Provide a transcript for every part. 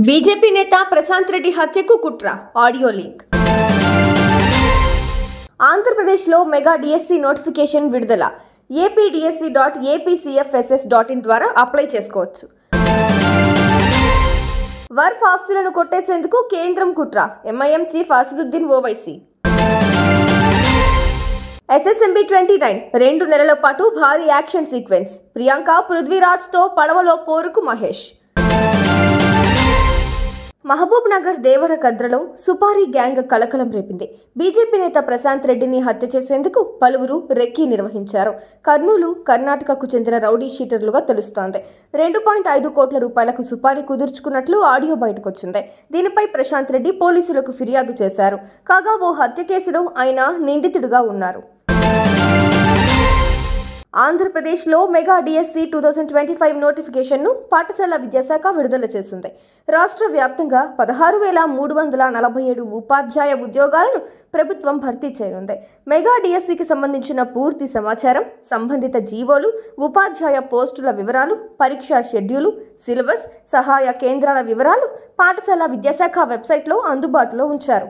BJP నేత ప్రశాంత్ రెడ్డి హత్యకు కుట్ర ఆడియో లీక్. ఆంధ్రప్రదేశ్లో మెగా డిఎస్సి నోటిఫికేషన్ విడుదల. apdsc.apcfss.in ద్వారా అప్లై చేసుకోవచ్చు. వర్ఫ్ ఆస్తులను కొట్టేసేందుకు కేంద్రం కుట్ర. MIM chief Asaduddin Owaisi. SSMB 29 2 నెలల పాటు భారీ యాక్షన్ సీక్వెన్స్. ప్రియాంక పృథ్వీరాజ్తో పడవలో పోరుకు మహేష్. మహబూబ్ నగర్ దేవరకద్రలో సుపారీ గ్యాంగ్ కలకలం రేపింది. బీజేపీ నేత ప్రశాంత్ రెడ్డిని హత్య చేసేందుకు పలువురు రెక్కీ నిర్వహించారు. కర్నూలు, కర్ణాటకకు చెందిన రౌడీ షీటర్లుగా తెలుస్తోంది. 2.5 కోట్ల రూపాయలకు సుపారీ కుదుర్చుకున్నట్లు ఆడియో బయటకొచ్చింది. దీనిపై ప్రశాంత్ రెడ్డి పోలీసులకు ఫిర్యాదు చేశారు. కాగా ఓ హత్య కేసులో ఆయన నిందితుడిగా ఉన్నారు. ఆంధ్రప్రదేశ్లో మెగా డిఎస్సి 2025 నోటిఫికేషన్ను పాఠశాల విద్యాశాఖ విడుదల చేసింది. రాష్ట్ర వ్యాప్తంగా 16,347 ఉపాధ్యాయ ఉద్యోగాలను ప్రభుత్వం భర్తీ చేయనుంది. మెగా డిఎస్సికి సంబంధించిన పూర్తి సమాచారం, సంబంధిత జీవోలు, ఉపాధ్యాయ పోస్టుల వివరాలు, పరీక్షా షెడ్యూలు, సిలబస్, సహాయ కేంద్రాల వివరాలు పాఠశాల విద్యాశాఖ వెబ్సైట్లో అందుబాటులో ఉంచారు.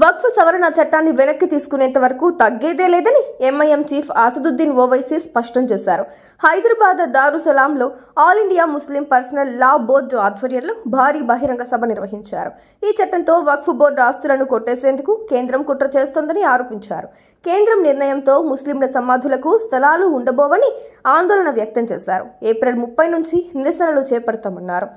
వక్ఫ్ సవరణ చట్టాన్ని వెనక్కి తీసుకునేంత వరకు తగ్గేదే లేదని ఎంఐఎం చీఫ్ అసదుద్దీన్ ఓవైసీ స్పష్టం చేశారు. హైదరాబాద్ దారుసలాంలో All India Muslim Personal Law Board ఆధ్వర్యంలో భారీ బహిరంగ సభ నిర్వహించారు. ఈ చట్టంతో వక్ఫ్ బోర్డు ఆస్తులను కొట్టేసేందుకు కేంద్రం కుట్ర చేస్తోందని ఆరోపించారు. కేంద్రం నిర్ణయంతో ముస్లింల సమాధులకు స్థలాలు ఉండబోవని ఆందోళన వ్యక్తం చేశారు. ఏప్రిల్ 30 నుంచి నిరసనలు చేపడతామన్నారు.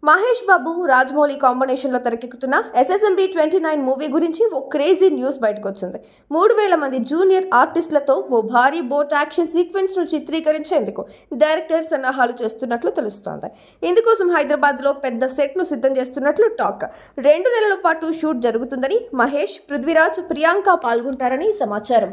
మహేష్ బాబు, రాజమౌళి కాంబినేషన్లో తెరకెక్కుతున్న SSMB 29 మూవీ గురించి ఓ క్రేజీ న్యూస్ బయటకొచ్చింది. 3,000 మంది జూనియర్ ఆర్టిస్టులతో ఓ భారీ బోట్ యాక్షన్ సీక్వెన్స్ ను చిత్రీకరించేందుకు డైరెక్టర్ సన్నాహాలు చేస్తున్నట్లు తెలుస్తోంది. ఇందుకోసం హైదరాబాద్లో పెద్ద సెట్ ను సిద్ధం చేస్తున్నట్లు టాక్. 2 నెలల పాటు షూట్ జరుగుతుందని, మహేష్, పృథ్వీరాజ్, ప్రియాంక పాల్గొంటారని సమాచారం.